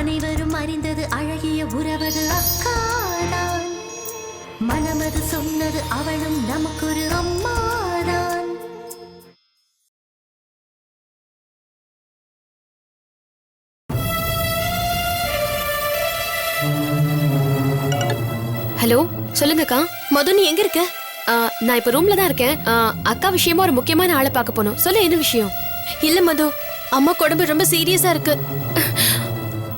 அனைவரும் அறிந்தது அழகிய உறவது அக்காதான். மனமது சொன்னது அவளும் நமக்கொரு அம்மாதான். ஹலோ, சொல்லுங்கக்கா. மது, நீ எங்க இருக்க? நான் இப்ப ரூம்ல தான் இருக்கேன். அக்கா விஷயமா ஒரு முக்கியமான ஆளை பார்க்க போனோம். சொல்லு, என்ன விஷயம்? இல்ல மது, அம்மா உடம்பு ரொம்ப சீரியஸா இருக்கு.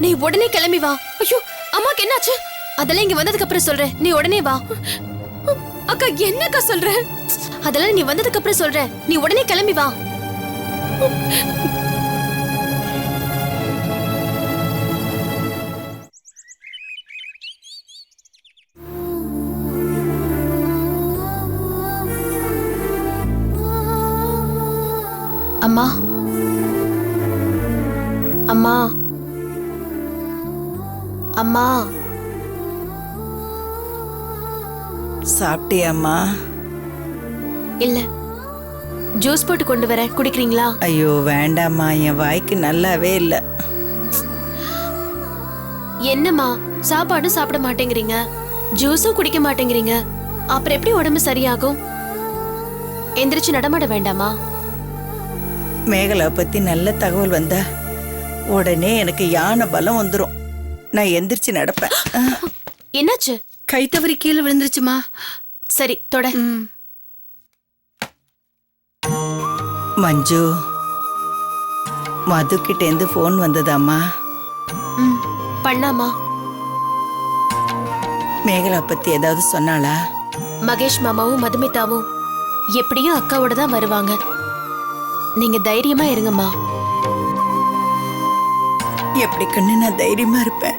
நீ உடனே கிளம்பி வா. ஐயோ, அம்மாக்கு என்னாச்சு? அதெல்லாம் இங்க வந்ததுக்கு அப்புறம் சொல்றேன். நீ உடனே வா. அக்கா, என்னக்கா சொல்ற? அதெல்லாம் நீ வந்ததுக்கு அப்புறம் சொல்றேன். நீ உடனே கிளம்பி வா. அம்மா, அம்மா, அம்மா. சாப்பிட்டியாம்மா? இல்ல, ஜூஸ் போட்டு கொண்டு வரேன், குடிக்கிறீங்களா? ஐயோ வேண்டாம்மா, என் வாய்க்கு நல்லாவே இல்லை. என்னம்மா, சாப்பாடும் சாப்பிட மாட்டேங்கிறீங்க, ஜூஸும் குடிக்க மாட்டேங்கிறீங்க, அப்புறம் எப்படி உடம்பு சரியாகும்? எந்திரிச்சு நடமாட வேண்டாமா? மேகலா பத்தி நல்ல தகவல் வந்தா உடனே எனக்கு யானை பலம் வந்துடும். நான் எந்திரிச்சு நடப்பேன். என்னாச்சு? கை தவறி கீழே விழுந்துருச்சுமா. சரி, தொட. மஞ்சு, மது கிட்டேந்து போன் வந்ததாம்மா? பண்ணாமா? மேகலா பத்தி ஏதாவது சொன்னாளா? மகேஷ் மாமாவும் மதுமிதாவும் எப்படியும் அக்காவோட தான் வருவாங்க. நீங்க தைரியமா இருங்கம்மா. எப்படி கண்ணு நான் தைரியமா இருப்பேன்?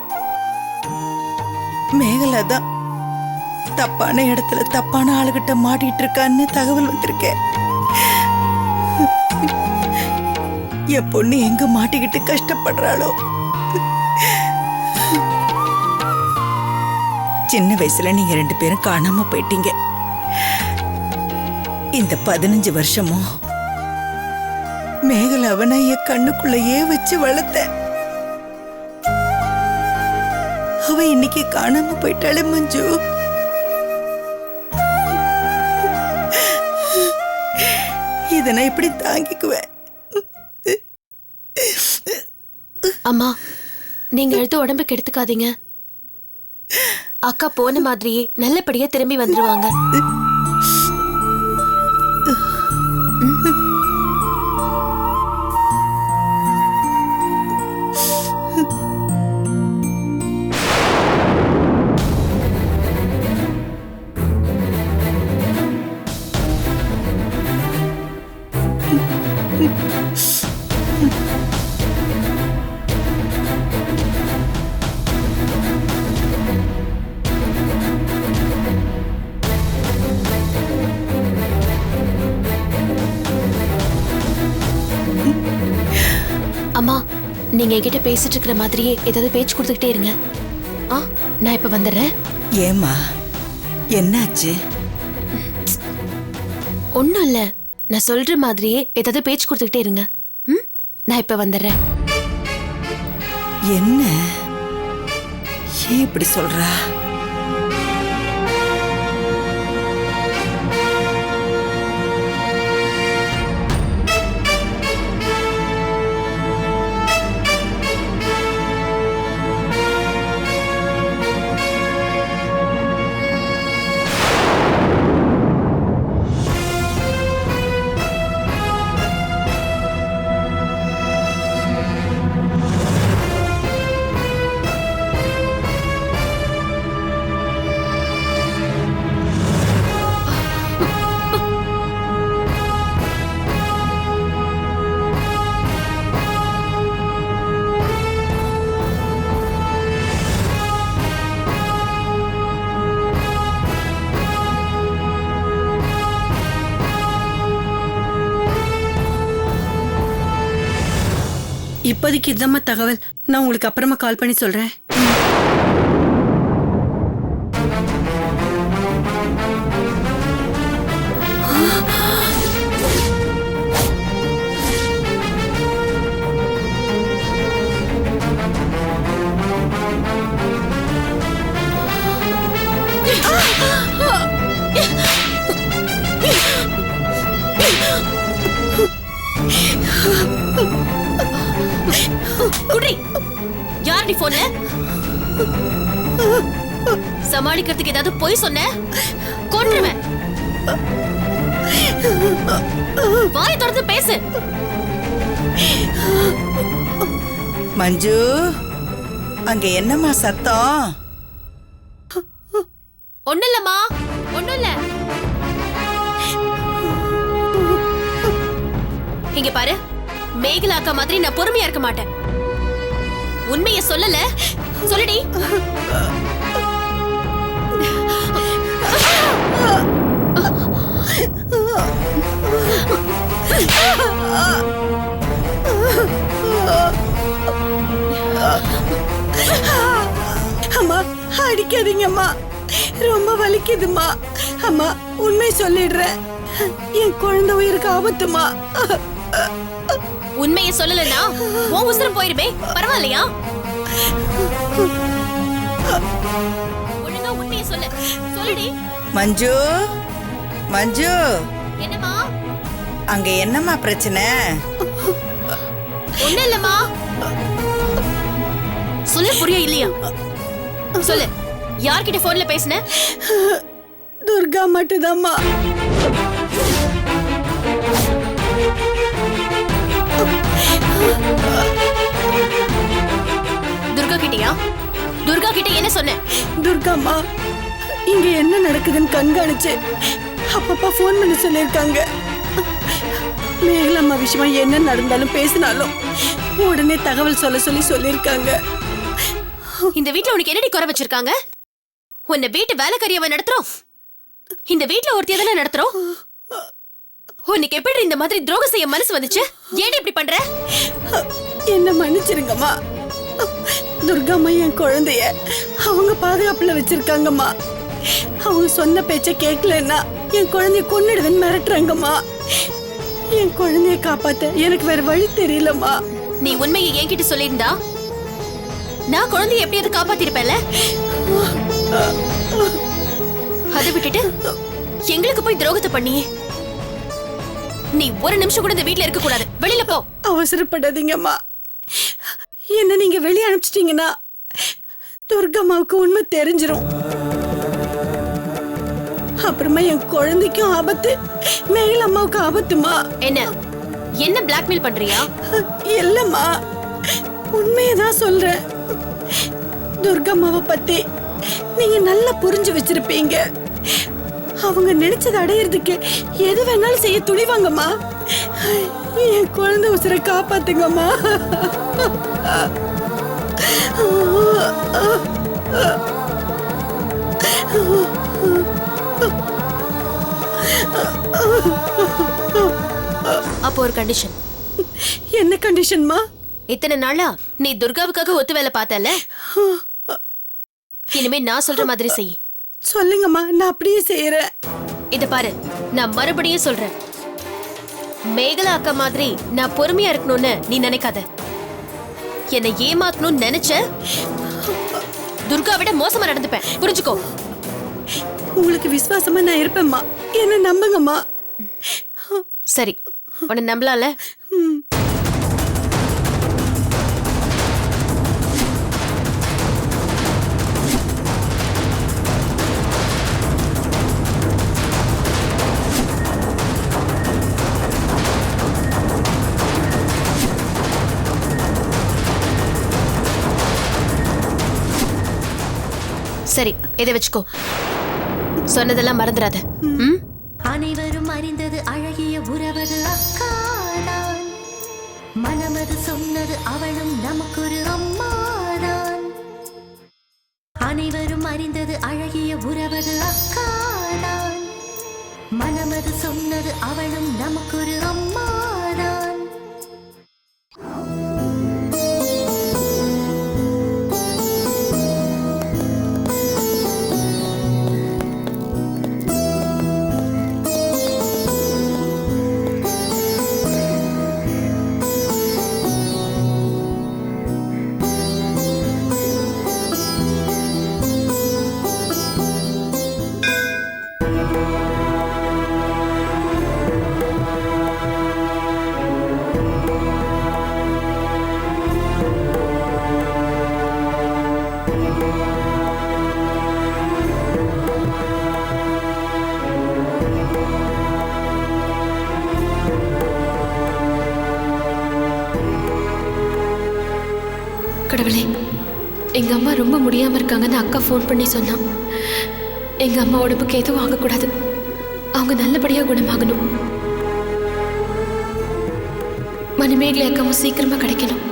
மேகலா தான் தப்பான இடத்துல தப்பான ஆளுகிட்ட மாட்டிட்டு இருக்கான்னு தகவல் வந்திருக்கேன். என் பொண்ணு எங்க மாட்டிக்கிட்டு கஷ்டப்படுறாளோ. சின்ன வயசுல நீங்க 2 பேரும் காணாம போயிட்டீங்க. இந்த 15 வருஷமும் மேகலாவை நான் என் கண்ணுக்குள்ளேயே வச்சு வளர்த்தேன். அவ இன்னைக்கு காணாம போயிட்டாளே மஞ்சு. இத நான் எப்படி தாங்கிக்குவேன்? அம்மா, நீங்க எடுத்து உடம்புக்கு எடுத்துக்காதீங்க. அக்கா போன மாதிரியே நல்லபடியா திரும்பி வந்துருவாங்க. அம்மா, நீங்க என்கிட்ட பேசிட்டு இருக்கிற மாதிரியே ஏதாவது பேச்சு கொடுத்துக்கிட்டே இருங்க. நான் இப்ப வந்துடுறேன். ஏமா, என்னாச்சு? ஒண்ணும் இல்ல, நான் சொல்ற மாதிரியே ஏதாவது பேச்சு கொடுத்துக்கிட்டே இருங்க. நான் இப்ப வந்துடுறேன். என்ன ஏன் இப்படி சொல்றா? இப்போதைக்கு இதுதாம்மா தகவல். நான் உங்களுக்கு அப்புறமா கால் பண்ணி சொல்றேன். போன்ல? சமாளிக்கிறதுக்கு ஏதாவது பொய் சொன்ன கொன்றுவேன். வாய் திறந்து பேசு. மஞ்சு, அங்க என்னம்மா சத்தம்? ஒண்ணும் இல்லம்மா, ஒண்ணும் இல்ல. இங்க பாரு, மேகலா அக்கா மாதிரி நான் பொறுமையா இருக்க மாட்டேன். உண்மையை சொல்லல, சொல்லுடி. அம்மா அடிக்காதீங்கம்மா, ரொம்ப வலிக்குதுமா. அம்மா உண்மை சொல்லிடுறேன், என் குழந்தை உயிருக்கு ஆபத்துமா. உண்மையை சொல்லலன்னா உன் உசுரம் போயிருமே, பரவாயில்லையா? ஒழுங்கா உண்மையை சொல்லு, சொல்லுடி. மஞ்சு, மஞ்சு, என்னம்மா? அங்க என்னம்மா பிரச்சனை? ஒண்ணு இல்லம்மா. சொல்ல புரிய இல்லையா? சொல்லு, யார்கிட்ட போன்ல பேசுன? துர்கா மட்டும்தாம்மா. துர்கா கிட்டயா? துர்கா கிட்ட என்ன சொன்ன? துர்காம்மா இங்க என்ன நடக்குதுன்னு கண்காணிச்சு அப்பப்பா போன் பண்ணி சொல்லியிருக்காங்க. மேகலம்மா விஷயமா என்ன நடந்தாலும் பேசினாலும் உடனே தகவல் சொல்லியிருக்காங்க. இந்த வீட்ல உனக்கு என்னடி குறை வச்சிருக்காங்க? உன்னை வீட்டு வேலைக்காரியவன் நடத்துறோம், இந்த வீட்ல ஒருத்திய தானே நடத்துறோம். உனக்கு எப்படி இந்த மாதிரி துரோகம் செய்ய மனசு வந்துச்சு? ஏன் இப்படி பண்ற? என்ன மன்னிச்சிருங்கம்மா. துர்காம்மா என் குழந்தைய அவங்க பாதுகாப்புல வச்சிருக்காங்கம்மா. அவங்க சொன்ன பேச்ச கேட்கலன்னா என் குழந்தைய கொன்னுடுவேன்னு மிரட்டுறாங்கம்மா. என் குழந்தைய காப்பாத்த எனக்கு வேற வழி தெரியலம்மா. நீ உண்மையை என்கிட்ட சொல்லியிருந்தா நான் குழந்தைய எப்படியாவது காப்பாத்திருப்பேன்ல. அதை விட்டுட்டு எங்களுக்கு போய் துரோகத்தை பண்ணியே. நீ ஒரு நிமிஷம் கூட இந்த வீட்ல இருக்க கூடாது, வெளியில போ. அவசரப்படாதீங்கம்மா. என்ன நீங்க வெளியே அனுப்பிச்சிட்டீங்கன்னா துர்கம்மாவுக்கு உண்மை தெரிஞ்சிரும். அப்புறமா என் குழந்தைக்கும் ஆபத்து, மேகலம்மாவுக்கு ஆபத்துமா. என்ன என்ன பிளாக்மெயில் பண்றியா? இல்லம்மா, உண்மையதான் சொல்றேன். துர்கம்மாவை பத்தி நீங்க நல்லா புரிஞ்சு வச்சிருப்பீங்க. அவங்க நினைச்சதை அடையிறதுக்கு எது வேணாலும் செய்ய துணிவாங்கம்மா. என் குழந்தை உசுரை காப்பாத்துங்கம்மா. அப்போ ஒரு கண்டிஷன். என்ன கண்டிஷன்மா? இத்தனை நாளா நீ துர்காவுக்காக ஒத்து வேலை பார்த்தல, இனிமே நான் சொல்ற மாதிரி செய். சொல்லுங்கம்மா, நான் அப்படியே செய்யறேன். இத பாரு, நான் மறுபடியும் சொல்றேன், மேகலா அக்கா மாதிரி நான் பொறுமையா இருக்கணும்னு நீ நினைக்காத. என்னை ஏமாத்தணும்னு நினைச்ச துர்கா விட மோசமா நடந்துப்பேன், புரிஞ்சுக்கோ. உங்களுக்கு விசுவாசமா நான் இருப்பேம்மா, என்ன நம்புங்கம்மா. சரி, உன்னை நம்பலாம்ல? சரி, இதை வச்சுக்கோ. சொன்னதெல்லாம் மறந்துடாத. அனைவரும் அறிந்தது அழகிய உறவது அக்காதான். மனமது சொன்னது அவளும் நமக்கொரு அம்மாதான். அனைவரும் அறிந்தது அழகிய உறவது அக்காதான். மனமது சொன்னது அவளும் நமக்கொரு அம்மாதான். கடவுளே, எங்க அம்மா ரொம்ப முடியாம இருக்காங்கன்னு அக்கா ஃபோன் பண்ணி சொன்னான். எங்க அம்மா உடம்புக்கு எதுவும் ஆகக்கூடாது, அவங்க நல்லபடியா குணமாகணும். மணிமேகலை அக்காவும் சீக்கிரமா கிடைக்கணும்.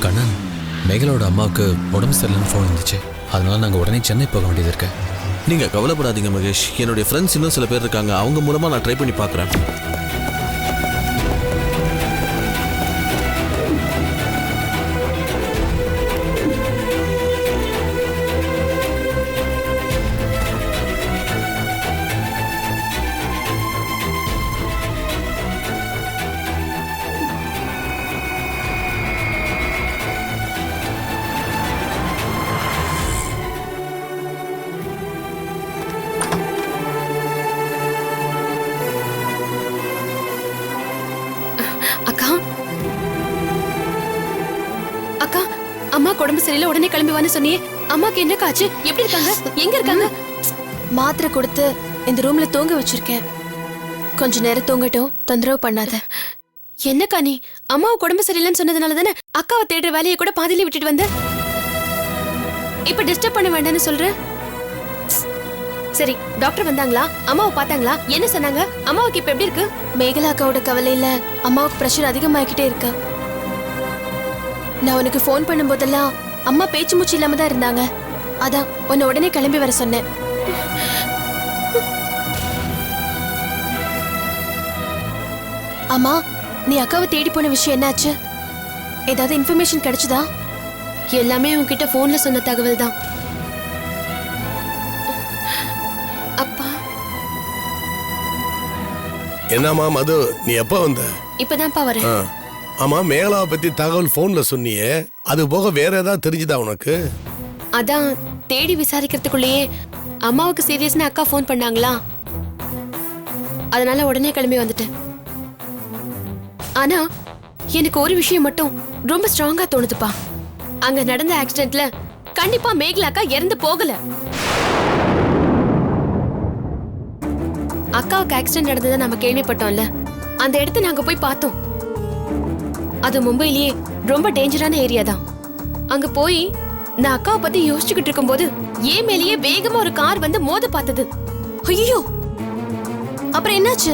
கண்ணன், மேகலோட அம்மாவுக்கு உடம்பு சரியில்லைன்னு ஃபோன் வந்துச்சு. அதனால நாங்கள் உடனே சென்னை போக வேண்டியது இருக்கு. நீங்கள் கவலைப்படாதீங்க மகேஷ். என்னுடைய ஃப்ரெண்ட்ஸ் இன்னும் சில பேர் இருக்காங்க, அவங்க மூலமாக நான் ட்ரை பண்ணி பார்க்குறேன். அக்கா, அக்கா, அம்மா உடம்பு சரியில்லை, உடனே கிளம்பி வான்னு சொன்னியே. அம்மாக்கு என்ன காச்சு? எப்படி இருக்காங்க? எங்க இருக்காங்க? மாத்திரை கொடுத்து இந்த ரூம்ல தூங்க வச்சிருக்கேன். கொஞ்ச நேரம் தூங்கட்டும், தொந்தரவு பண்ணாத. என்னக்கா நீ? அம்மாவுக்கு உடம்பு சரியில்லைன்னு சொன்னதுனால தானே அக்காவை தேடுற வேலையை கூட பாதியில விட்டுட்டு வந்த. இப்ப டிஸ்டர்ப் பண்ண வேண்டாம்னு சொல்ற. சரி, டாக்டர் வந்தாங்களா? அம்மாவை பார்த்தாங்களா? என்ன சொன்னாங்க? அம்மாவுக்கு இப்ப எப்படி இருக்கு? மேகலா அக்காவோட கவலையில அம்மாவுக்கு பிரஷர் அதிகமாகிட்டே இருக்கு. நான் உனக்கு ஃபோன் பண்ணும் போதெல்லாம் அம்மா பேச்சு மூச்சு இல்லாம தான் இருந்தாங்க. அதான் உன்னை உடனே கிளம்பி வர சொன்னேன். அம்மா, நீ அக்காவை தேடி போன விஷயம் என்னாச்சு? ஏதாவது இன்ஃபர்மேஷன் கிடைச்சதா? எல்லாமே உன்கிட்ட போன்ல சொன்ன தகவல் தான். அப்பா, என்னம்மா மது, நீ எப்ப வந்த? இப்பதான்ப்பா வரேன். ஆமா, மேகலாவை பத்தி தகவல் போன்ல சொன்னியே, அது போக வேற ஏதாவது தெரிஞ்சுதா உனக்கு? அதான் தேடி விசாரிக்கிறதுக்குள்ளேயே அம்மாவுக்கு சீரியஸ்னு அக்கா ஃபோன் பண்ணாங்களா, அதனால உடனே கிளம்பி வந்துட்டேன். ஆனா எனக்கு ஒரு விஷயம் மட்டும் ரொம்ப ஸ்ட்ராங்கா தோணுதுப்பா. அங்க நடந்த ஆக்சிடென்ட்ல கண்டிப்பா மேகலா அக்கா இறந்து போகல. அக்காவுக்கு ஆக்சிடென்ட் நடந்ததை நம்ம கேள்விப்பட்டோம்ல, அந்த இடத்த நாங்க போய் பார்த்தோம். அது மும்பையிலேயே ரொம்ப டேஞ்சரான ஏரியா தான். அங்க போய் நான் அக்காவை பத்தி யோசிச்சுக்கிட்டு இருக்கும்போது ஏன் மேலேயே வேகமா ஒரு கார் வந்து மோத பார்த்தது. ஐயோ, அப்புறம் என்னாச்சு?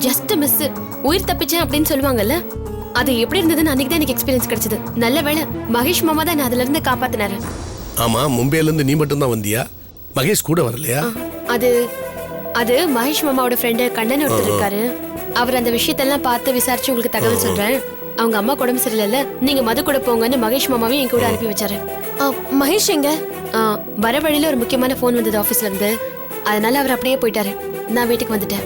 ஜஸ்ட் மிஸ், உயிர் தப்பிச்சேன் அப்படின்னு சொல்லுவாங்கல்ல, அது எப்படி இருந்ததுன்னு அன்னைக்கு தான் எனக்கு எக்ஸ்பீரியன்ஸ் கிடைச்சது. நல்ல வேளை மகேஷ் மாமா தான் அதுல இருந்து காப்பாத்தினாரு. ஆமா, மும்பைல இருந்து நீ மட்டும் தான் வந்தியா? மகேஷ் கூட வரலையா? அது அது மகேஷ் மாமாவோட ஃப்ரெண்டு கண்ணன் ஒருத்தர் இருக்காரு. அவர் அந்த விஷயத்தெல்லாம் பார்த்து விசாரிச்சு உங்களுக்கு தகவல் சொல்றேன். அவங்க அம்மா உடம்பு சரியில்லைல்ல, நீங்க மது கூட போங்கன்னு மகேஷ் மாமாவையும் என் கூட அனுப்பி வச்சாரு. மகேஷ் எங்க? வர வழியில ஒரு முக்கியமான போன் வந்தது ஆபீஸ்ல இருந்து, அதனால அவர் அப்படியே போயிட்டாரு. நான் வீட்டுக்கு வந்துட்டேன்.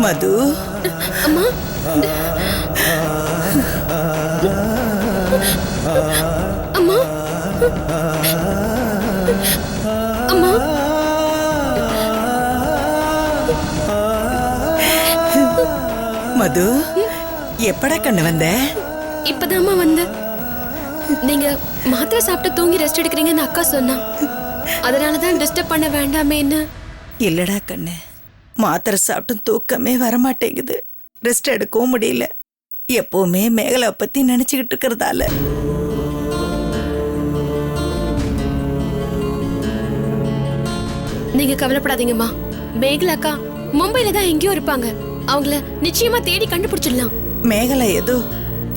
மது, அம்மா, அம்மா, அம்மா, மது, எப்படா கண்ணு வந்த? இப்பதாம்மா வந்து. நீங்க மாத்திரை சாப்பிட்டு தூங்கி ரெஸ்ட் எடுக்கிறீங்கன்னு அக்கா சொன்னா, அதனாலதான் டிஸ்டர்ப் பண்ண வேண்டாமேன்னு. இல்லடா கண்ணு, மாத்திரை சாப்பிட்டும் தூக்கமே வரமாட்டேங்குது. ரெஸ்ட் எடுக்கவும் முடியல. எப்பவுமே மேகலை பத்தி நினைச்சுக்கிட்டு இருக்கிறதால. நீங்க கவலைப்படாதீங்கம்மா. மேகலா அக்கா மும்பைல தான் எங்கேயோ இருப்பாங்க. அவங்கள நிச்சயமா தேடி கண்டுபிடிச்சிடலாம். மேகலை ஏதோ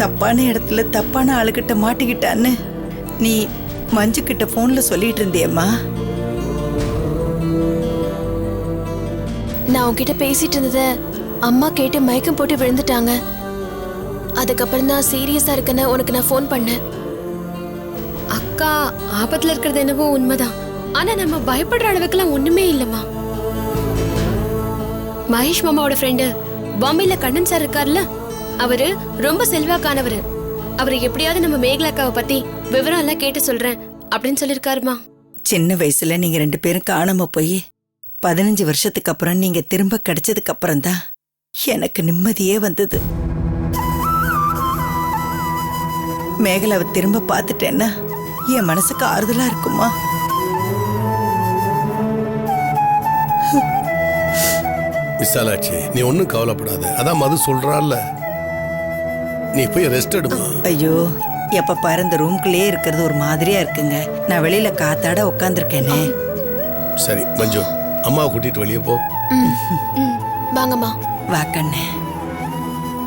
தப்பான இடத்துல தப்பான ஆளுகிட்ட மாட்டிக்கிட்டான்னு நீ மஞ்சு கிட்ட போன்ல சொல்லிட்டு இருந்தியம்மா. நான் உன்கிட்ட பேசிட்டு இருந்தத அம்மா கேட்டு மயக்கம் போட்டு விழுந்துட்டாங்க. அதுக்கப்புறம் தான் சீரியஸா இருக்குன்னு உனக்கு நான் ஃபோன் பண்ணேன். அக்கா ஆபத்துல இருக்கிறது என்னவோ உண்மைதான். ஆனா நம்ம பயப்படுற அளவுக்குலாம் ஒண்ணுமே இல்லம்மா. மகேஷ் மாமாவோட ஃப்ரெண்டு பாம்பேல கண்ணன் சார் இருக்கார்ல, அவரு ரொம்ப செல்வாக்கானவரு. அவரு எப்படியாவது நம்ம மேகலாக்காவை பத்தி விவரம் எல்லாம் கேட்டு சொல்றேன் அப்படின்னு சொல்லிருக்காருமா. சின்ன வயசுல நீங்க 2 பேரும் காணாம போய் 15 வருஷத்துக்கு அப்புறம் நீங்க திரும்ப கிடைச்சதுக்கு அப்புறம் தான் எனக்கு நிம்மதியே வந்தது. மேகலாவை திரும்ப பார்த்துட்டேன்னா என் மனசுக்கு ஆறுதலா இருக்குமா? விசாலாட்சி, நீ ஒன்றும் கவலைப்படாத. அதான் மது சொல்றாள்ல, நீ போய் ரெஸ்ட் எடுமா. ஐயோ, எப்ப பாரு இந்த ரூம்குள்ளேயே இருக்கிறது ஒரு மாதிரியா இருக்குங்க. நான் வெளியில காத்தாட உட்காந்துருக்கேனே. சரி மஞ்சு, அம்மாவை கூட்டிட்டு வெளியே போ. வாங்கம்மா. வா கண்ணே.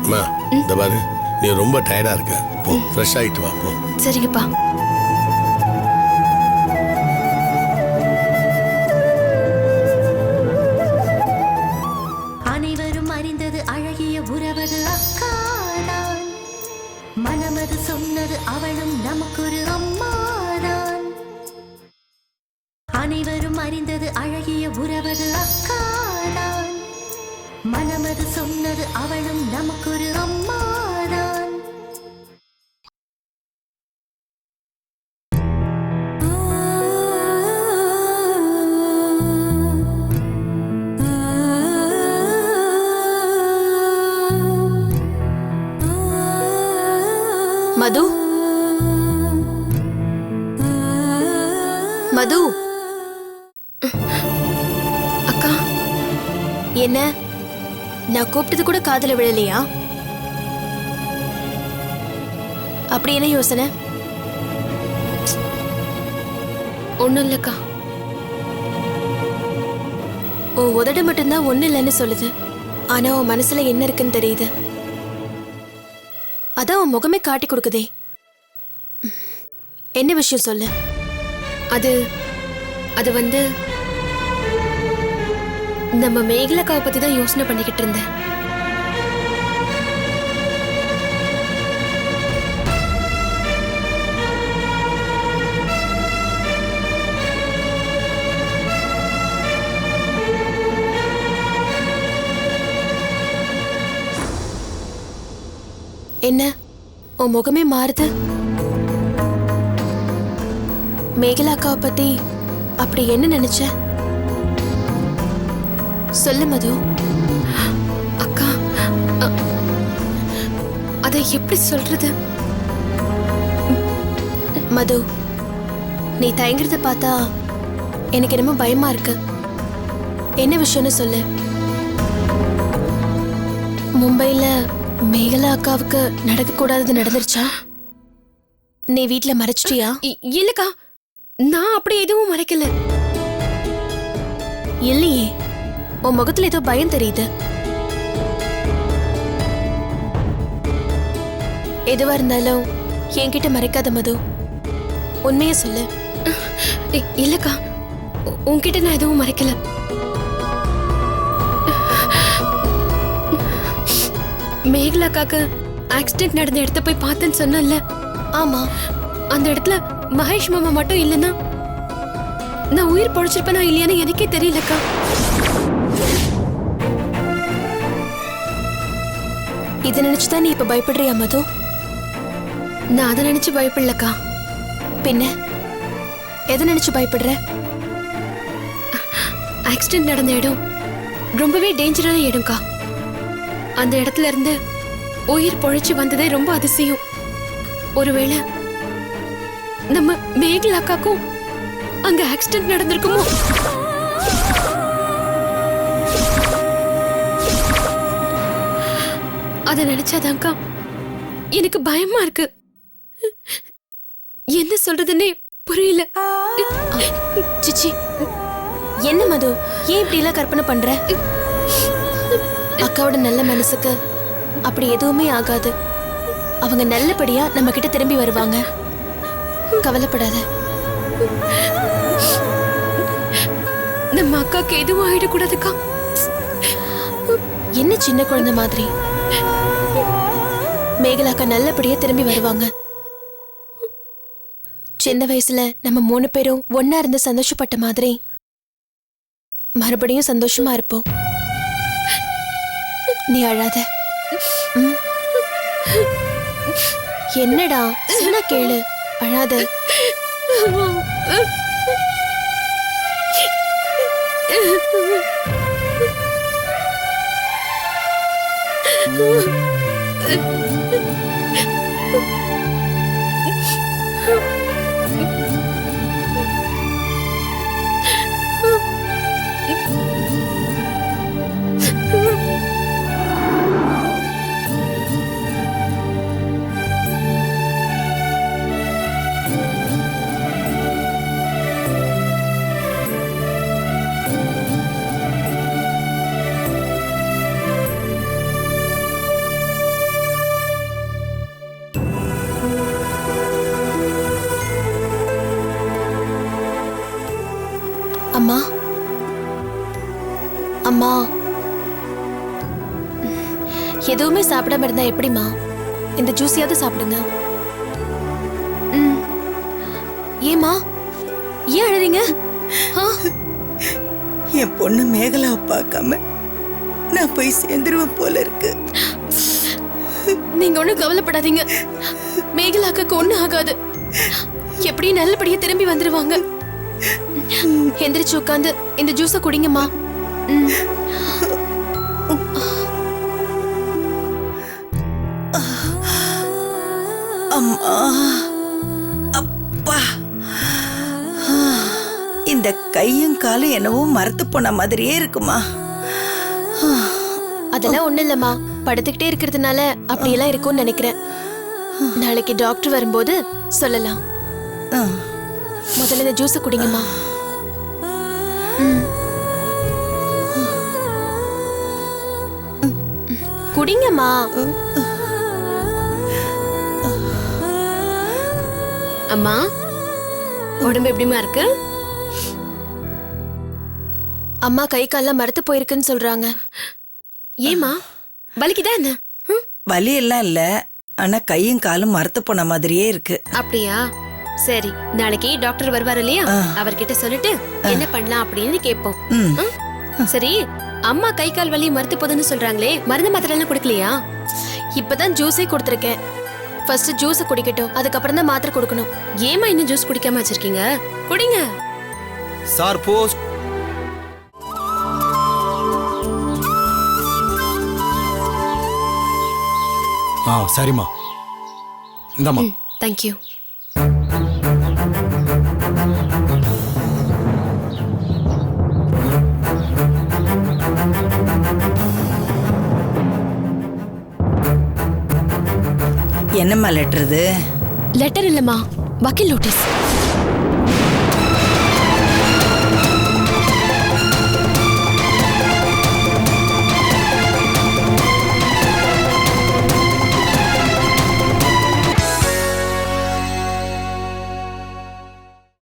அம்மா இந்த பாரு, நீ ரொம்ப டயர்டா இருக்க, போ ஃப்ரெஷ் ஆயிட்டு வா போ. சரிங்கப்பா. அனைவரும் அறிந்தது அழகிய உறவது அக்காதான். மனமது சொன்னது அவளும் நமக்கொரு அம்மாதான். அனைவரும் அறிந்தது அழகிய உறவது அக்காதான். மனமது சொன்னது அவளும் நமக்கொரு அம்மாதான். மது, மது அக்கா, என்ன நான் கூப்பிட்டது கூட காதுல விழலையா? அப்படி என்ன யோசனை? ஒண்ணும் இல்லக்கா. உன் உதடு மட்டும்தான் ஒண்ணு இல்லைன்னு சொல்லுது. ஆனா உன் மனசுல என்ன இருக்குன்னு தெரியுது. அதான் உன் முகமே காட்டி கொடுக்குதே. என்ன விஷயம் சொல்லு. அது வந்து நம்ம மேகலாக்காவை பத்தி தான் யோசனை பண்ணிக்கிட்டு இருந்தேன். என்ன உன் முகமே மாறுது? மேகலாக்காவை பத்தி அப்படி என்ன நினைச்ச? சொல்லு மது. அக்கா, அதை எப்படி சொல்றது? மது, நீ தயங்குறத பார்த்தா எனக்கு என்னமோ பயமா இருக்கு. என்ன விஷயம்னு சொல்லு. மும்பைல மேகலா அக்காவுக்கு நடக்க கூடாதது நடந்துருச்சா? நீ வீட்ல மறைச்சிட்டியா? இல்லக்கா, நான் அப்படி எதுவும் மறைக்கல. இல்லையே, உன் முகத்துல ஏதோ பயம் தெரியுது. எதுவா இருந்தாலும் என்கிட்ட மறைக்காத மது, உண்மைய சொல்லு. இல்லக்கா, உன்கிட்ட நான் எதுவும் மறைக்கல. மேகலாக்காக்கு ஆக்சிடென்ட் நடந்த இடத்த போய் பார்த்தேன்னு சொன்னல. ஆமா, அந்த இடத்துல மகேஷ் மாமா மட்டும் இல்லைன்னா நான் உயிர் பொழைச்சிருப்பேனா இல்லையான்னு எனக்கே தெரியலக்கா. இதை நினைச்சுதான் நீ இப்ப பயப்படுறியா மது? நான் அதை நினைச்சு பயப்படலக்கா. பின்ன எதை நினைச்சு பயப்படுற? ஆக்சிடென்ட் நடந்த இடம் ரொம்பவே டேஞ்சரான இடம்க்கா. அந்த இடத்துல இருந்து உயிர் பொழைச்சு வந்ததே ரொம்ப அதிசயம். ஒருவேளை நம்ம மேகலாக்காக்கும் அங்க ஆக்சிடென்ட் நடந்திருக்குமோ? அதை நினைச்சாதான்க்கா எனக்கு பயமா இருக்கு. என்ன சொல்றதுன்னே புரியல. சிச்சி, என்ன மது, ஏன் இப்படி எல்லாம் கற்பனை பண்ற? அக்காவோட நல்ல மனசுக்கு அப்படி எதுவுமே ஆகாது. அவங்க நல்லபடியா நம்ம கிட்ட திரும்பி வருவாங்க. கவலைப்படாத. நம்ம அக்காக்கு எதுவும் ஆயிடக்கூடாதுக்கா. என்ன சின்ன குழந்தை மாதிரி? மேகலாக்கா நல்லபடியா திரும்பி வருவாங்க. சின்ன வயசுல நம்ம 3 பேரும் ஒன்னா இருந்து சந்தோஷப்பட்ட மாதிரி மறுபடியும் சந்தோஷமா இருப்போம். நீ அழாத. என்னடா சொன்னா கேளு, அழாத. அம்மா, அம்மா, எதுவுமே சாப்பிடாம இருந்தா எப்படிமா? இந்த ஜூஸியாவது சாப்பிடுங்க. ஏமா, ஏன் அழறீங்க? என் பொண்ணு மேகலாவை பார்க்காம நான் போய் சேர்ந்துருவேன் போல இருக்கு. நீங்க ஒண்ணும் கவலைப்படாதீங்க. மேகலாக்கு ஒண்ணும் ஆகாது. எப்படியும் நல்லபடியா திரும்பி வந்துருவாங்க. எந்திரிச்சு உட்காந்து இந்த ஜூஸ குடிங்கம்மா. அம்மா, அப்பா, இந்த கையும் காலும் என்னவோ மரத்து போன மாதிரியே இருக்குமா? அதெல்லாம் ஒண்ணு இல்லம்மா, படுத்துக்கிட்டே இருக்கிறதுனால அப்படியெல்லாம் இருக்கும்னு நினைக்கிறேன். நாளைக்கு டாக்டர் வரும்போது சொல்லலாம். முதல்ல இந்த ஜூஸ குடிங்கம்மா. குடிங்கம்மா. அம்மா, உடம்பு எப்படிமா இருக்கு? அம்மா கை கால்லாம் மரத்து போயிருக்குன்னு சொல்றாங்க. ஏமா, வலிக்குதா என்ன? வலி எல்லாம் இல்ல, ஆனா கையும் காலும் மரத்து போன மாதிரியே இருக்கு. அப்படியா? சரி, நாளைக்கு டாக்டர் வருவாரு இல்லையா, அவர்கிட்ட சொல்லிட்டு என்ன பண்ணலாம் அப்படின்னு கேட்போம். சரி, அம்மா கை கால் வலி மறுத்து போதுன்னு சொல்றாங்களே, மருந்து மாத்திரை எல்லாம் கொடுக்கலையா? இப்பதான் ஜூஸே கொடுத்துருக்கேன். ஃபர்ஸ்ட் ஜூஸ் குடிக்கட்டும், அதுக்கப்புறம் தான் மாத்திரை கொடுக்கணும். ஏமா இன்னும் ஜூஸ் குடிக்காம வச்சிருக்கீங்க? குடிங்க. Sir post. சரிம்மா, இந்தாம்மா. தேங்க்யூ. என்னம்மா லெட்டர் இது? லெட்டர் இல்லம்மா, வக்கீல் நோட்டீஸ்.